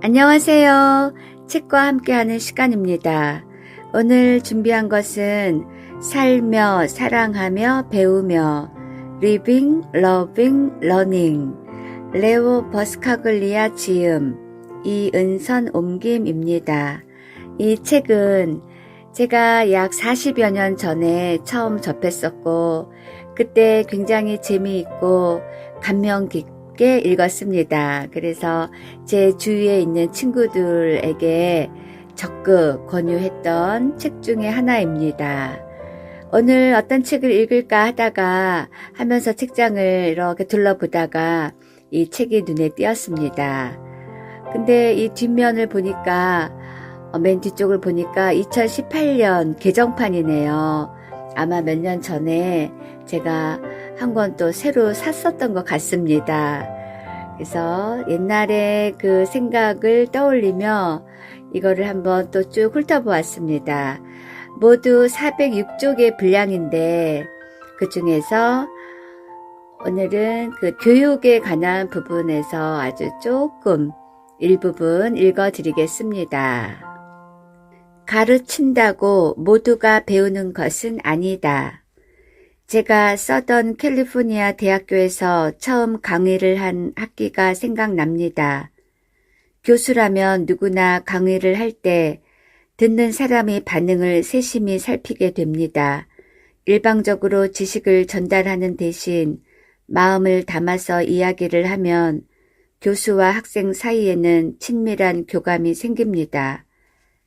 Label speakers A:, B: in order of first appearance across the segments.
A: 안녕하세요. 책과 함께하는 시간입니다. 오늘 준비한 것은 살며 사랑하며 배우며 Living, Loving, Learning 레오 버스카글리아 지음 이은선 옮김입니다. 이 책은 제가 약 40여 년 전에 처음 접했었고 그때 굉장히 재미있고 감명 깊게 읽었습니다. 그래서 제 주위에 있는 친구들에게 적극 권유했던 책 중에 하나입니다. 오늘 어떤 책을 읽을까 하다가 하면서 책장을 이렇게 둘러보다가 이 책이 눈에 띄었습니다. 근데 이 뒷면을 보니까 맨 뒤쪽을 보니까 2018년 개정판이네요. 아마 몇 년 전에 제가 한 권 또 새로 샀었던 것 같습니다. 그래서 옛날에 그 생각을 떠올리며 이거를 한번 또 쭉 훑어보았습니다. 모두 406쪽의 분량인데 그 중에서 오늘은 그 교육에 관한 부분에서 아주 조금 일부분 읽어드리겠습니다. 가르친다고 모두가 배우는 것은 아니다. 제가 서던 캘리포니아 대학교에서 처음 강의를 한 학기가 생각납니다. 교수라면 누구나 강의를 할 때 듣는 사람의 반응을 세심히 살피게 됩니다. 일방적으로 지식을 전달하는 대신 마음을 담아서 이야기를 하면 교수와 학생 사이에는 친밀한 교감이 생깁니다.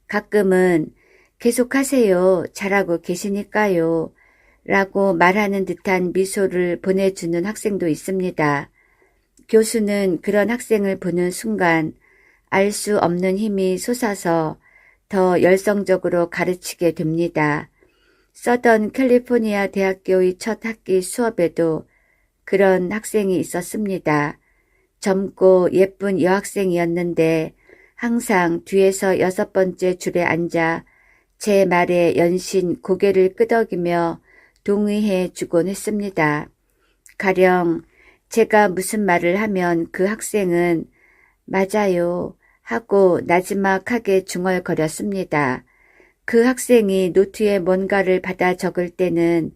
A: 가끔은 계속하세요. 잘하고 계시니까요. 라고 말하는 듯한 미소를 보내주는 학생도 있습니다. 교수는 그런 학생을 보는 순간 알 수 없는 힘이 솟아서 더 열성적으로 가르치게 됩니다. 서던 캘리포니아 대학교의 첫 학기 수업에도 그런 학생이 있었습니다. 젊고 예쁜 여학생이었는데 항상 뒤에서 6번째 줄에 앉아 제 말에 연신 고개를 끄덕이며 동의해 주곤 했습니다. 가령 제가 무슨 말을 하면 그 학생은 맞아요 하고 나지막하게 중얼거렸습니다. 그 학생이 노트에 뭔가를 받아 적을 때는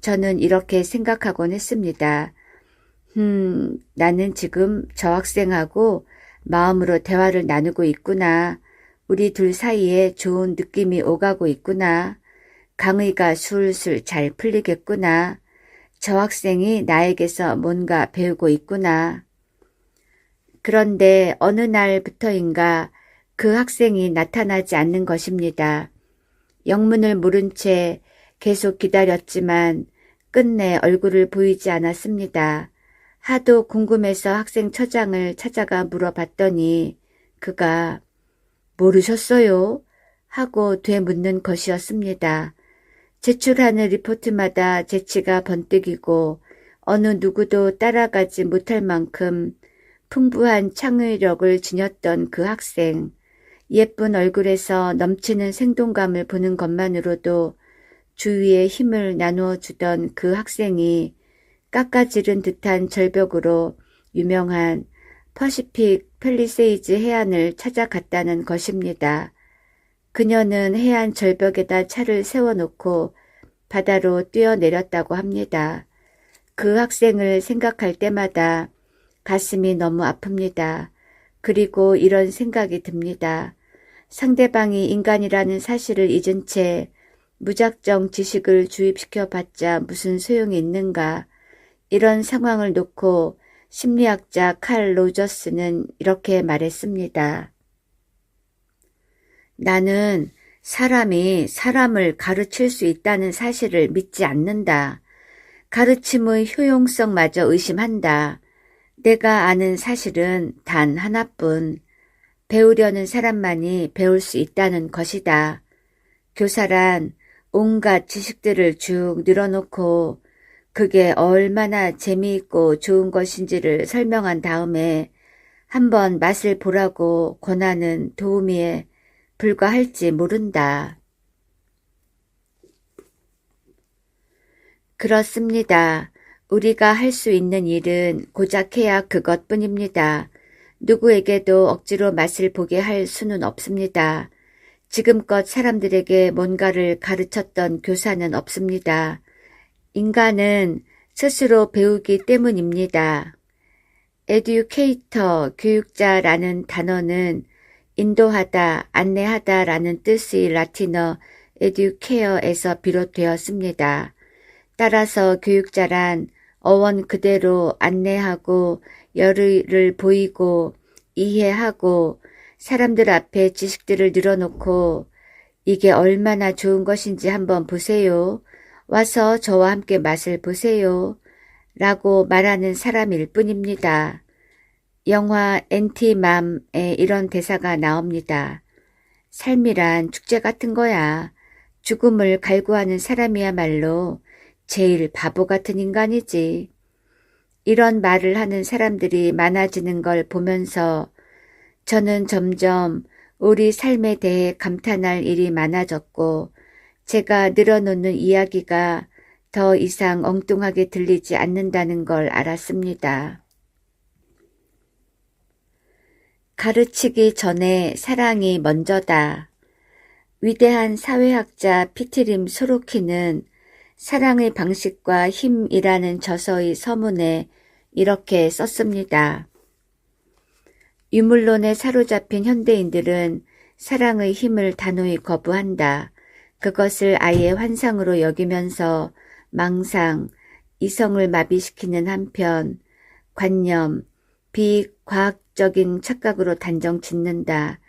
A: 저는 이렇게 생각하곤 했습니다. 나는 지금 저 학생하고 마음으로 대화를 나누고 있구나. 우리 둘 사이에 좋은 느낌이 오가고 있구나. 강의가 술술 잘 풀리겠구나. 저 학생이 나에게서 뭔가 배우고 있구나. 그런데 어느 날부터인가 그 학생이 나타나지 않는 것입니다. 영문을 모른 채 계속 기다렸지만 끝내 얼굴을 보이지 않았습니다. 하도 궁금해서 학생 처장을 찾아가 물어봤더니 그가 모르셨어요? 하고 되묻는 것이었습니다. 제출하는 리포트마다 재치가 번뜩이고 어느 누구도 따라가지 못할 만큼 풍부한 창의력을 지녔던 그 학생, 예쁜 얼굴에서 넘치는 생동감을 보는 것만으로도 주위에 힘을 나누어 주던 그 학생이 깎아지른 듯한 절벽으로 유명한 퍼시픽 팰리세이즈 해안을 찾아갔다는 것입니다. 그녀는 해안 절벽에다 차를 세워놓고 바다로 뛰어내렸다고 합니다. 그 학생을 생각할 때마다 가슴이 너무 아픕니다. 그리고 이런 생각이 듭니다. 상대방이 인간이라는 사실을 잊은 채 무작정 지식을 주입시켜봤자 무슨 소용이 있는가. 이런 상황을 놓고 심리학자 칼 로저스는 이렇게 말했습니다. 나는 사람이 사람을 가르칠 수 있다는 사실을 믿지 않는다. 가르침의 효용성마저 의심한다. 내가 아는 사실은 단 하나뿐. 배우려는 사람만이 배울 수 있다는 것이다. 교사란 온갖 지식들을 쭉 늘어놓고 그게 얼마나 재미있고 좋은 것인지를 설명한 다음에 한번 맛을 보라고 권하는 도우미에 불과할지 모른다. 그렇습니다. 우리가 할 수 있는 일은 고작 해야 그것뿐입니다. 누구에게도 억지로 맛을 보게 할 수는 없습니다. 지금껏 사람들에게 뭔가를 가르쳤던 교사는 없습니다. 인간은 스스로 배우기 때문입니다. 에듀케이터, 교육자라는 단어는 인도하다, 안내하다 라는 뜻의 라틴어 에듀케어에서 비롯되었습니다. 따라서 교육자란 어원 그대로 안내하고 열의를 보이고 이해하고 사람들 앞에 지식들을 늘어놓고 이게 얼마나 좋은 것인지 한번 보세요. 와서 저와 함께 맛을 보세요. 라고 말하는 사람일 뿐입니다. 영화 엔티맘에 이런 대사가 나옵니다. 삶이란 축제 같은 거야. 죽음을 갈구하는 사람이야말로 제일 바보 같은 인간이지. 이런 말을 하는 사람들이 많아지는 걸 보면서 저는 점점 우리 삶에 대해 감탄할 일이 많아졌고 제가 늘어놓는 이야기가 더 이상 엉뚱하게 들리지 않는다는 걸 알았습니다. 가르치기 전에 사랑이 먼저다. 위대한 사회학자 피트림 소로키는 사랑의 방식과 힘이라는 저서의 서문에 이렇게 썼습니다. 유물론에 사로잡힌 현대인들은 사랑의 힘을 단호히 거부한다. 그것을 아예 환상으로 여기면서 망상, 이성을 마비시키는 한편 관념, 비과학적인 착각으로 단정 짓는다.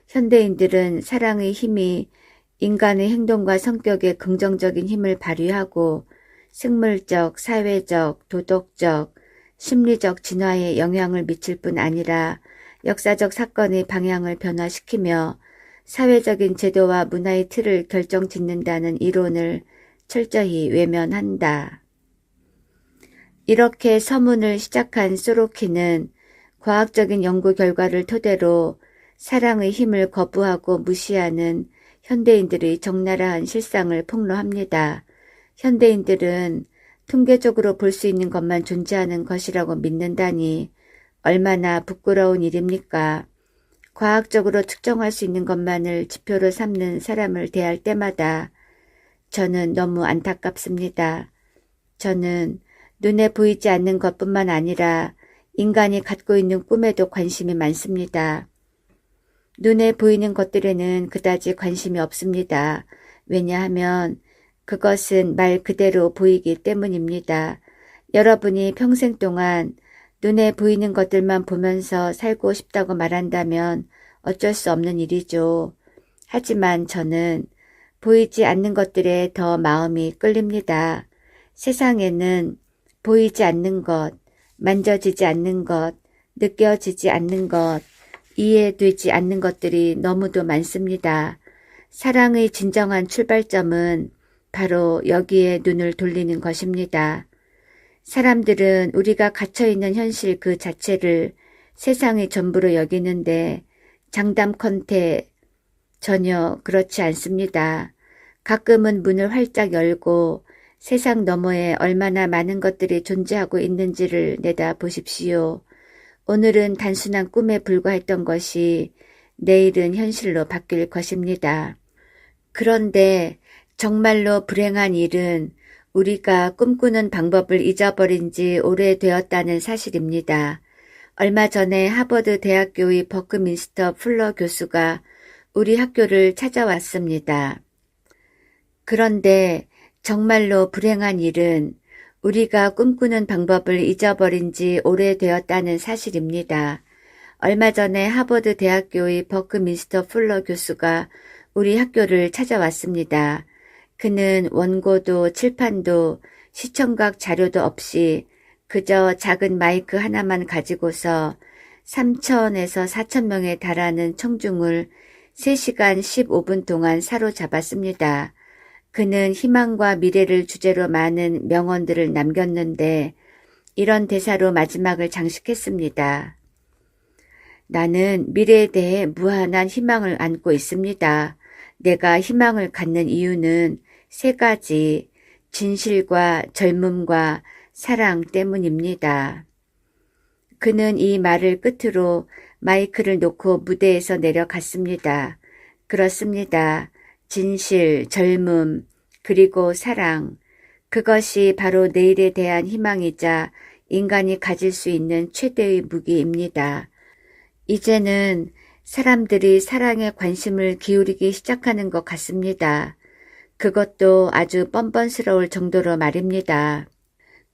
A: 현대인들은 사랑의 힘이 인간의 행동과 성격에 긍정적인 힘을 발휘하고 생물적, 사회적, 도덕적, 심리적 진화에 영향을 미칠 뿐 아니라 역사적 사건의 방향을 변화시키며 사회적인 제도와 문화의 틀을 결정짓는다는 이론을 철저히 외면한다. 이렇게 서문을 시작한 소로키는 과학적인 연구 결과를 토대로 사랑의 힘을 거부하고 무시하는 현대인들의 적나라한 실상을 폭로합니다. 현대인들은 통계적으로 볼 수 있는 것만 존재하는 것이라고 믿는다니 얼마나 부끄러운 일입니까? 과학적으로 측정할 수 있는 것만을 지표로 삼는 사람을 대할 때마다 저는 너무 안타깝습니다. 저는 눈에 보이지 않는 것뿐만 아니라 인간이 갖고 있는 꿈에도 관심이 많습니다. 눈에 보이는 것들에는 그다지 관심이 없습니다. 왜냐하면 그것은 말 그대로 보이기 때문입니다. 여러분이 평생 동안 눈에 보이는 것들만 보면서 살고 싶다고 말한다면 어쩔 수 없는 일이죠. 하지만 저는 보이지 않는 것들에 더 마음이 끌립니다. 세상에는 보이지 않는 것, 만져지지 않는 것, 느껴지지 않는 것, 이해되지 않는 것들이 너무도 많습니다. 사랑의 진정한 출발점은 바로 여기에 눈을 돌리는 것입니다. 사람들은 우리가 갇혀있는 현실 그 자체를 세상의 전부로 여기는데 장담컨대 전혀 그렇지 않습니다. 가끔은 문을 활짝 열고 세상 너머에 얼마나 많은 것들이 존재하고 있는지를 내다보십시오. 오늘은 단순한 꿈에 불과했던 것이 내일은 현실로 바뀔 것입니다. 그런데 정말로 불행한 일은 우리가 꿈꾸는 방법을 잊어버린 지 오래되었다는 사실입니다. 얼마 전에 하버드 대학교의 버크민스터 풀러 교수가 우리 학교를 찾아왔습니다. 그런데 정말로 불행한 일은 우리가 꿈꾸는 방법을 잊어버린 지 오래되었다는 사실입니다. 얼마 전에 하버드 대학교의 버크민스터 풀러 교수가 우리 학교를 찾아왔습니다. 그는 원고도 칠판도 시청각 자료도 없이 그저 작은 마이크 하나만 가지고서 3,000에서 4,000명에 달하는 청중을 3시간 15분 동안 사로잡았습니다. 그는 희망과 미래를 주제로 많은 명언들을 남겼는데 이런 대사로 마지막을 장식했습니다. 나는 미래에 대해 무한한 희망을 안고 있습니다. 내가 희망을 갖는 이유는 3가지, 진실과 젊음과 사랑 때문입니다. 그는 이 말을 끝으로 마이크를 놓고 무대에서 내려갔습니다. 그렇습니다. 진실, 젊음, 그리고 사랑. 그것이 바로 내일에 대한 희망이자 인간이 가질 수 있는 최대의 무기입니다. 이제는 사람들이 사랑에 관심을 기울이기 시작하는 것 같습니다. 그것도 아주 뻔뻔스러울 정도로 말입니다.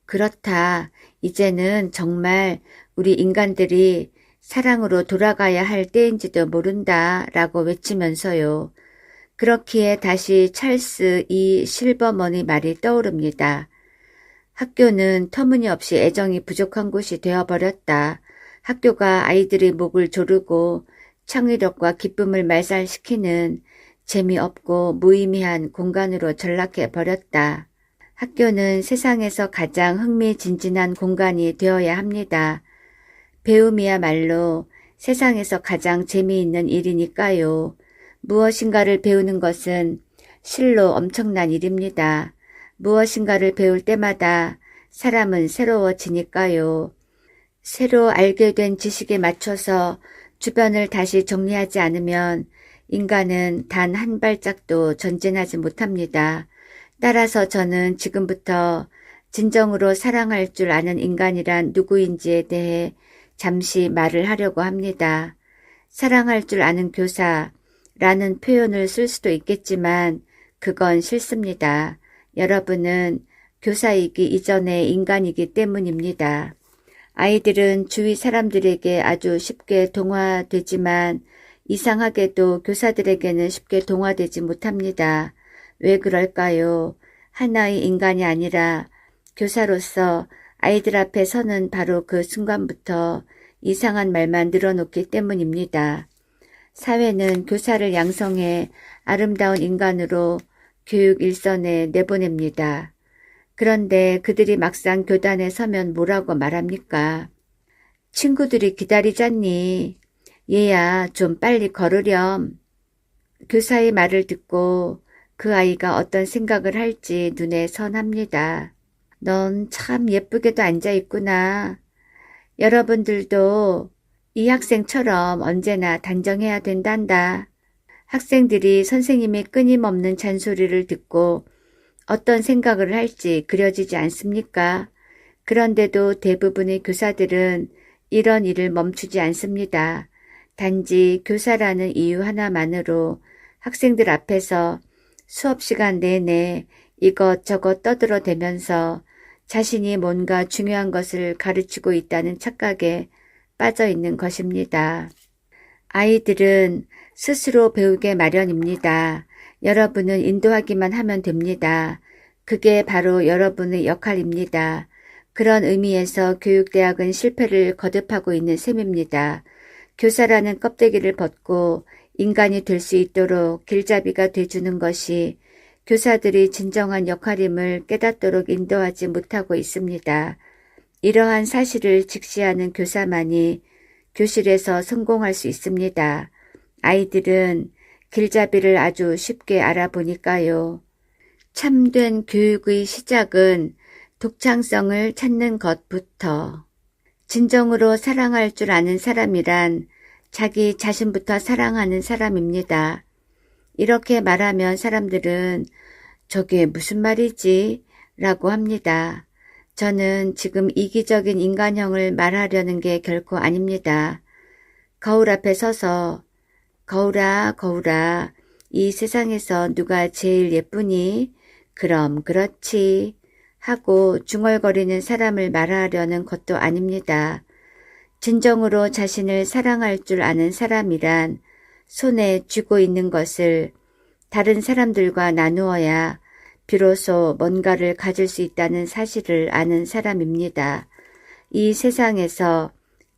A: 그렇다. 이제는 정말 우리 인간들이 사랑으로 돌아가야 할 때인지도 모른다 라고 외치면서요. 그렇기에 다시 찰스 이 실버먼의 말이 떠오릅니다. 학교는 터무니없이 애정이 부족한 곳이 되어버렸다. 학교가 아이들의 목을 조르고 창의력과 기쁨을 말살시키는 재미없고 무의미한 공간으로 전락해버렸다. 학교는 세상에서 가장 흥미진진한 공간이 되어야 합니다. 배움이야말로 세상에서 가장 재미있는 일이니까요. 무엇인가를 배우는 것은 실로 엄청난 일입니다. 무엇인가를 배울 때마다 사람은 새로워지니까요. 새로 알게 된 지식에 맞춰서 주변을 다시 정리하지 않으면 인간은 단 한 발짝도 전진하지 못합니다. 따라서 저는 지금부터 진정으로 사랑할 줄 아는 인간이란 누구인지에 대해 잠시 말을 하려고 합니다. 사랑할 줄 아는 교사라는 표현을 쓸 수도 있겠지만 그건 싫습니다. 여러분은 교사이기 이전의 인간이기 때문입니다. 아이들은 주위 사람들에게 아주 쉽게 동화되지만 이상하게도 교사들에게는 쉽게 동화되지 못합니다. 왜 그럴까요? 하나의 인간이 아니라 교사로서 아이들 앞에 서는 바로 그 순간부터 이상한 말만 늘어놓기 때문입니다. 사회는 교사를 양성해 아름다운 인간으로 교육 일선에 내보냅니다. 그런데 그들이 막상 교단에 서면 뭐라고 말합니까? 친구들이 기다리잖니. 얘야 좀 빨리 걸으렴. 교사의 말을 듣고 그 아이가 어떤 생각을 할지 눈에 선합니다. 넌 참 예쁘게도 앉아있구나. 여러분들도 이 학생처럼 언제나 단정해야 된단다. 학생들이 선생님의 끊임없는 잔소리를 듣고 어떤 생각을 할지 그려지지 않습니까? 그런데도 대부분의 교사들은 이런 일을 멈추지 않습니다. 단지 교사라는 이유 하나만으로 학생들 앞에서 수업 시간 내내 이것저것 떠들어대면서 자신이 뭔가 중요한 것을 가르치고 있다는 착각에 빠져 있는 것입니다. 아이들은 스스로 배우게 마련입니다. 여러분은 인도하기만 하면 됩니다. 그게 바로 여러분의 역할입니다. 그런 의미에서 교육대학은 실패를 거듭하고 있는 셈입니다. 교사라는 껍데기를 벗고 인간이 될 수 있도록 길잡이가 돼주는 것이 교사들이 진정한 역할임을 깨닫도록 인도하지 못하고 있습니다. 이러한 사실을 직시하는 교사만이 교실에서 성공할 수 있습니다. 아이들은 길잡이를 아주 쉽게 알아보니까요. 참된 교육의 시작은 독창성을 찾는 것부터. 진정으로 사랑할 줄 아는 사람이란 자기 자신부터 사랑하는 사람입니다. 이렇게 말하면 사람들은 저게 무슨 말이지? 라고 합니다. 저는 지금 이기적인 인간형을 말하려는 게 결코 아닙니다. 거울 앞에 서서 거울아 거울아 이 세상에서 누가 제일 예쁘니? 그럼 그렇지 하고 중얼거리는 사람을 말하려는 것도 아닙니다. 진정으로 자신을 사랑할 줄 아는 사람이란 손에 쥐고 있는 것을 다른 사람들과 나누어야 비로소 뭔가를 가질 수 있다는 사실을 아는 사람입니다. 이 세상에서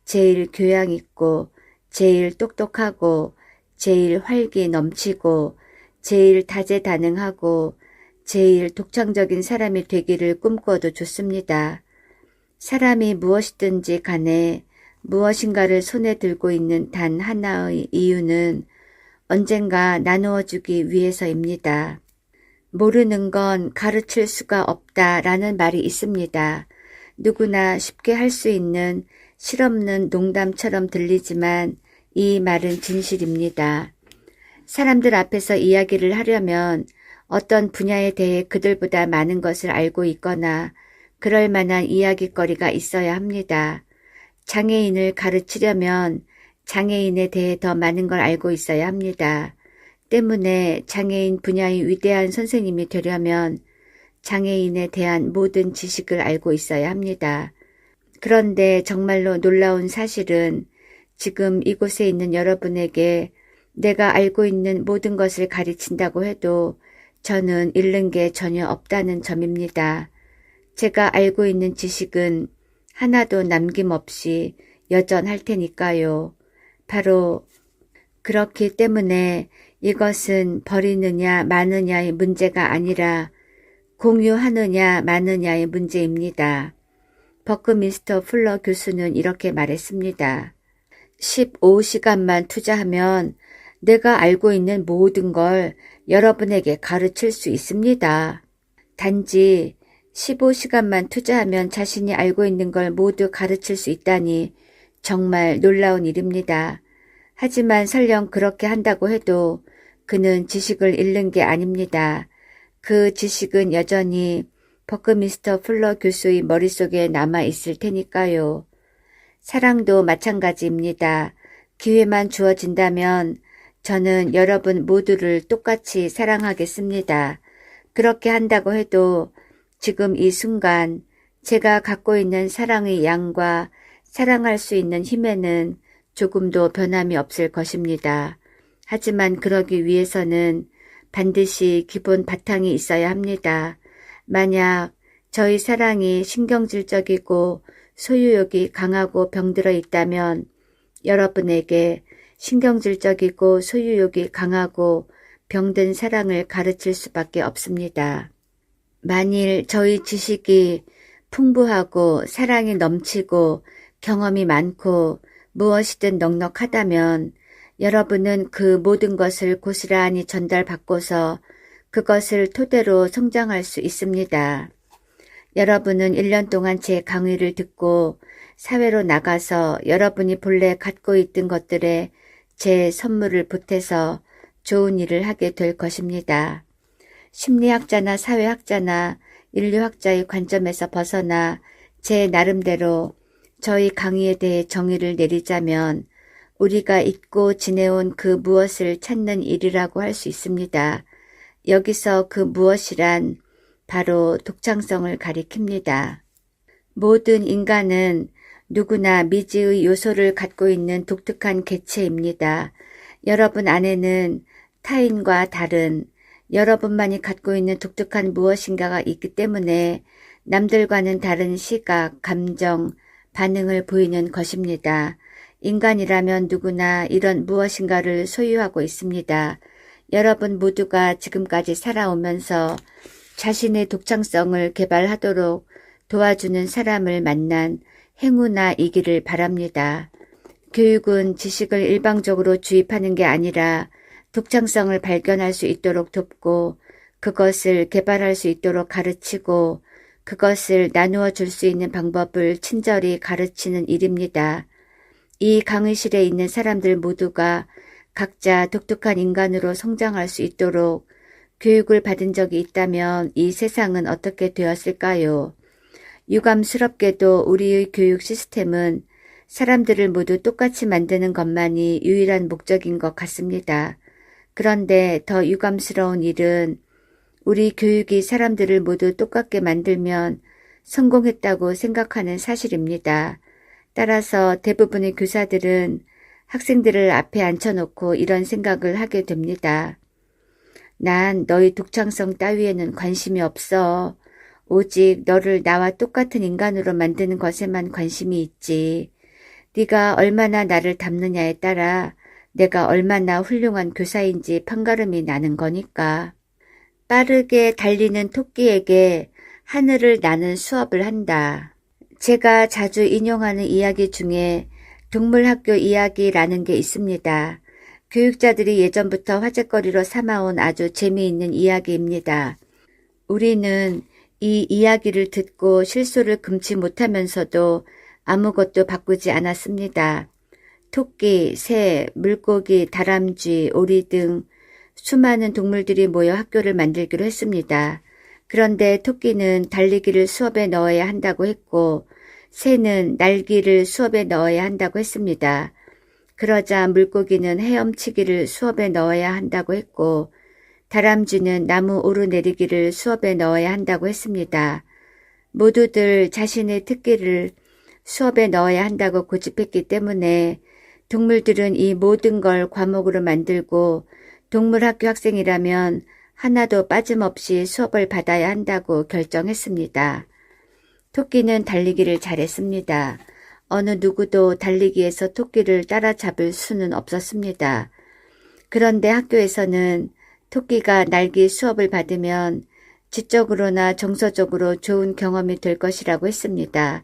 A: 제일 교양 있고 제일 똑똑하고 제일 활기 넘치고 제일 다재다능하고 제일 독창적인 사람이 되기를 꿈꿔도 좋습니다. 사람이 무엇이든지 간에 무엇인가를 손에 들고 있는 단 하나의 이유는 언젠가 나누어주기 위해서입니다. 모르는 건 가르칠 수가 없다라는 말이 있습니다. 누구나 쉽게 할 수 있는 실없는 농담처럼 들리지만 이 말은 진실입니다. 사람들 앞에서 이야기를 하려면 어떤 분야에 대해 그들보다 많은 것을 알고 있거나 그럴 만한 이야기거리가 있어야 합니다. 장애인을 가르치려면 장애인에 대해 더 많은 걸 알고 있어야 합니다. 때문에 장애인 분야의 위대한 선생님이 되려면 장애인에 대한 모든 지식을 알고 있어야 합니다. 그런데 정말로 놀라운 사실은 지금 이곳에 있는 여러분에게 내가 알고 있는 모든 것을 가르친다고 해도 저는 잃는 게 전혀 없다는 점입니다. 제가 알고 있는 지식은 하나도 남김없이 여전할 테니까요. 바로 그렇기 때문에 이것은 버리느냐 마느냐의 문제가 아니라 공유하느냐 마느냐의 문제입니다. 버크민스터 풀러 교수는 이렇게 말했습니다. 15시간만 투자하면 내가 알고 있는 모든 걸 여러분에게 가르칠 수 있습니다. 단지 15시간만 투자하면 자신이 알고 있는 걸 모두 가르칠 수 있다니 정말 놀라운 일입니다. 하지만 설령 그렇게 한다고 해도 그는 지식을 잃는 게 아닙니다. 그 지식은 여전히 버크민스터 풀러 교수의 머릿속에 남아있을 테니까요. 사랑도 마찬가지입니다. 기회만 주어진다면 저는 여러분 모두를 똑같이 사랑하겠습니다. 그렇게 한다고 해도 지금 이 순간 제가 갖고 있는 사랑의 양과 사랑할 수 있는 힘에는 조금도 변함이 없을 것입니다. 하지만 그러기 위해서는 반드시 기본 바탕이 있어야 합니다. 만약 저희 사랑이 신경질적이고 소유욕이 강하고 병들어 있다면 여러분에게 신경질적이고 소유욕이 강하고 병든 사랑을 가르칠 수밖에 없습니다. 만일 저희 지식이 풍부하고 사랑이 넘치고 경험이 많고 무엇이든 넉넉하다면 여러분은 그 모든 것을 고스란히 전달받고서 그것을 토대로 성장할 수 있습니다. 여러분은 1년 동안 제 강의를 듣고 사회로 나가서 여러분이 본래 갖고 있던 것들에 제 선물을 보태서 좋은 일을 하게 될 것입니다. 심리학자나 사회학자나 인류학자의 관점에서 벗어나 제 나름대로 저희 강의에 대해 정의를 내리자면 우리가 잊고 지내온 그 무엇을 찾는 일이라고 할 수 있습니다. 여기서 그 무엇이란 바로 독창성을 가리킵니다. 모든 인간은 누구나 미지의 요소를 갖고 있는 독특한 개체입니다. 여러분 안에는 타인과 다른 여러분만이 갖고 있는 독특한 무엇인가가 있기 때문에 남들과는 다른 시각, 감정, 반응을 보이는 것입니다. 인간이라면 누구나 이런 무엇인가를 소유하고 있습니다. 여러분 모두가 지금까지 살아오면서 자신의 독창성을 개발하도록 도와주는 사람을 만난 행운아이기를 바랍니다. 교육은 지식을 일방적으로 주입하는 게 아니라 독창성을 발견할 수 있도록 돕고 그것을 개발할 수 있도록 가르치고 그것을 나누어 줄 수 있는 방법을 친절히 가르치는 일입니다. 이 강의실에 있는 사람들 모두가 각자 독특한 인간으로 성장할 수 있도록 교육을 받은 적이 있다면 이 세상은 어떻게 되었을까요? 유감스럽게도 우리의 교육 시스템은 사람들을 모두 똑같이 만드는 것만이 유일한 목적인 것 같습니다. 그런데 더 유감스러운 일은 우리 교육이 사람들을 모두 똑같게 만들면 성공했다고 생각하는 사실입니다. 따라서 대부분의 교사들은 학생들을 앞에 앉혀놓고 이런 생각을 하게 됩니다. 난 너희 독창성 따위에는 관심이 없어. 오직 너를 나와 똑같은 인간으로 만드는 것에만 관심이 있지. 네가 얼마나 나를 닮느냐에 따라 내가 얼마나 훌륭한 교사인지 판가름이 나는 거니까. 빠르게 달리는 토끼에게 하늘을 나는 수업을 한다. 제가 자주 인용하는 이야기 중에 동물학교 이야기라는 게 있습니다. 교육자들이 예전부터 화제거리로 삼아온 아주 재미있는 이야기입니다. 우리는 이 이야기를 듣고 실수를 금치 못하면서도 아무것도 바꾸지 않았습니다. 토끼, 새, 물고기, 다람쥐, 오리 등 수많은 동물들이 모여 학교를 만들기로 했습니다. 그런데 토끼는 달리기를 수업에 넣어야 한다고 했고 새는 날기를 수업에 넣어야 한다고 했습니다. 그러자 물고기는 헤엄치기를 수업에 넣어야 한다고 했고 다람쥐는 나무 오르내리기를 수업에 넣어야 한다고 했습니다. 모두들 자신의 특기를 수업에 넣어야 한다고 고집했기 때문에 동물들은 이 모든 걸 과목으로 만들고 동물학교 학생이라면 하나도 빠짐없이 수업을 받아야 한다고 결정했습니다. 토끼는 달리기를 잘했습니다. 어느 누구도 달리기에서 토끼를 따라잡을 수는 없었습니다. 그런데 학교에서는 토끼가 날기 수업을 받으면 지적으로나 정서적으로 좋은 경험이 될 것이라고 했습니다.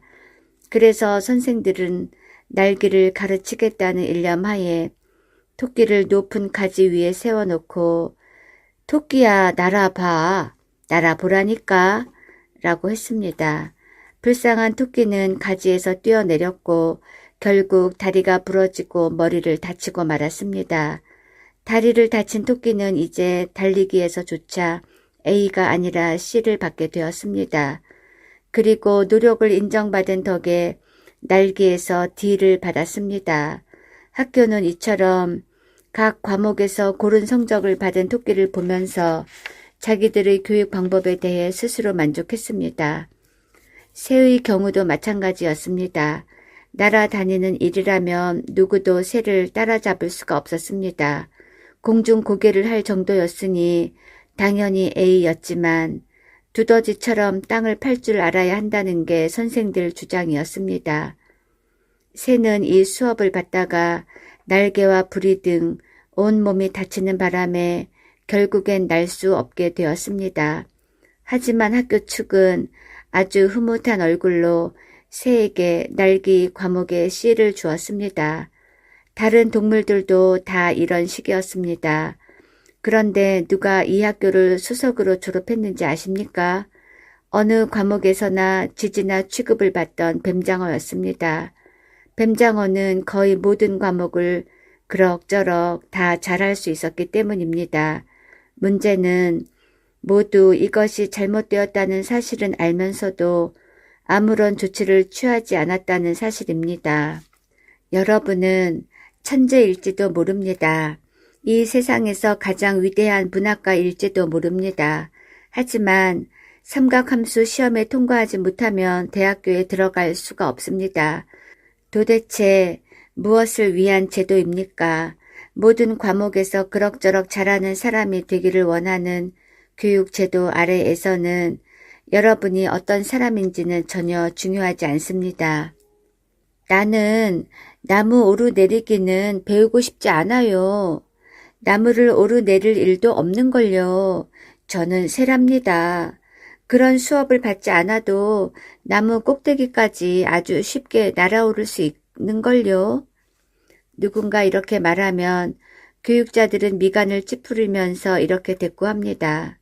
A: 그래서 선생들은 날기를 가르치겠다는 일념하에 토끼를 높은 가지 위에 세워놓고 토끼야 날아봐, 날아보라니까 라고 했습니다. 불쌍한 토끼는 가지에서 뛰어내렸고 결국 다리가 부러지고 머리를 다치고 말았습니다. 다리를 다친 토끼는 이제 달리기에서조차 A가 아니라 C를 받게 되었습니다. 그리고 노력을 인정받은 덕에 날기에서 D를 받았습니다. 학교는 이처럼 각 과목에서 고른 성적을 받은 토끼를 보면서 자기들의 교육 방법에 대해 스스로 만족했습니다. 새의 경우도 마찬가지였습니다. 날아다니는 일이라면 누구도 새를 따라잡을 수가 없었습니다. 공중 고개를 할 정도였으니 당연히 A였지만 두더지처럼 땅을 팔 줄 알아야 한다는 게 선생들 주장이었습니다. 새는 이 수업을 받다가 날개와 부리 등 온몸이 다치는 바람에 결국엔 날 수 없게 되었습니다. 하지만 학교 측은 아주 흐뭇한 얼굴로 새에게 날기 과목에 C를 주었습니다. 다른 동물들도 다 이런 식이었습니다. 그런데 누가 이 학교를 수석으로 졸업했는지 아십니까? 어느 과목에서나 지지나 취급을 받던 뱀장어였습니다. 뱀장어는 거의 모든 과목을 그럭저럭 다 잘할 수 있었기 때문입니다. 문제는 모두 이것이 잘못되었다는 사실은 알면서도 아무런 조치를 취하지 않았다는 사실입니다. 여러분은 천재일지도 모릅니다. 이 세상에서 가장 위대한 문학가일지도 모릅니다. 하지만 삼각함수 시험에 통과하지 못하면 대학교에 들어갈 수가 없습니다. 도대체 무엇을 위한 제도입니까? 모든 과목에서 그럭저럭 잘하는 사람이 되기를 원하는 교육제도 아래에서는 여러분이 어떤 사람인지는 전혀 중요하지 않습니다. 나는 나무 오르내리기는 배우고 싶지 않아요. 나무를 오르내릴 일도 없는걸요. 저는 새랍니다. 그런 수업을 받지 않아도 나무 꼭대기까지 아주 쉽게 날아오를 수 있는걸요. 누군가 이렇게 말하면 교육자들은 미간을 찌푸리면서 이렇게 대꾸합니다.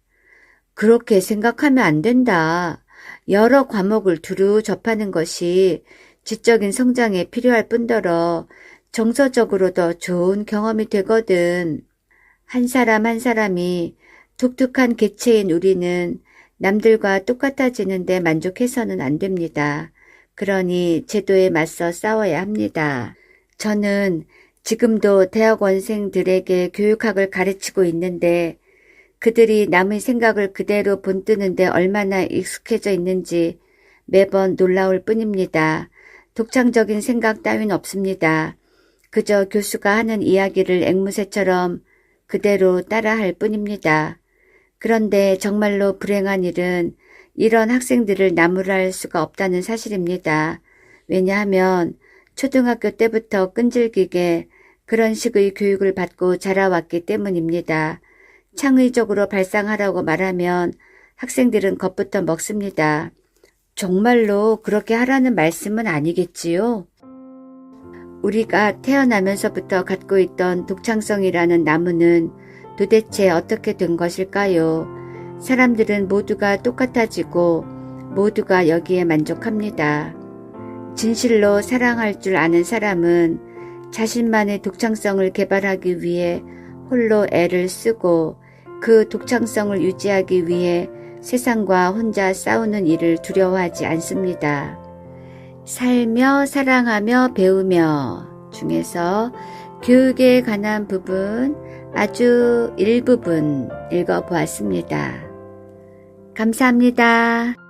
A: 그렇게 생각하면 안 된다. 여러 과목을 두루 접하는 것이 지적인 성장에 필요할 뿐더러 정서적으로 더 좋은 경험이 되거든. 한 사람 한 사람이 독특한 개체인 우리는 남들과 똑같아지는데 만족해서는 안 됩니다. 그러니 제도에 맞서 싸워야 합니다. 저는 지금도 대학원생들에게 교육학을 가르치고 있는데 그들이 남의 생각을 그대로 본뜨는데 얼마나 익숙해져 있는지 매번 놀라울 뿐입니다. 독창적인 생각 따윈 없습니다. 그저 교수가 하는 이야기를 앵무새처럼 그대로 따라할 뿐입니다. 그런데 정말로 불행한 일은 이런 학생들을 나무랄 수가 없다는 사실입니다. 왜냐하면 초등학교 때부터 끈질기게 그런 식의 교육을 받고 자라왔기 때문입니다. 창의적으로 발상하라고 말하면 학생들은 겁부터 먹습니다. 정말로 그렇게 하라는 말씀은 아니겠지요? 우리가 태어나면서부터 갖고 있던 독창성이라는 나무는 도대체 어떻게 된 것일까요? 사람들은 모두가 똑같아지고 모두가 여기에 만족합니다. 진실로 사랑할 줄 아는 사람은 자신만의 독창성을 개발하기 위해 홀로 애를 쓰고 그 독창성을 유지하기 위해 세상과 혼자 싸우는 일을 두려워하지 않습니다. 살며 사랑하며 배우며 중에서 교육에 관한 부분 아주 일부분 읽어보았습니다. 감사합니다.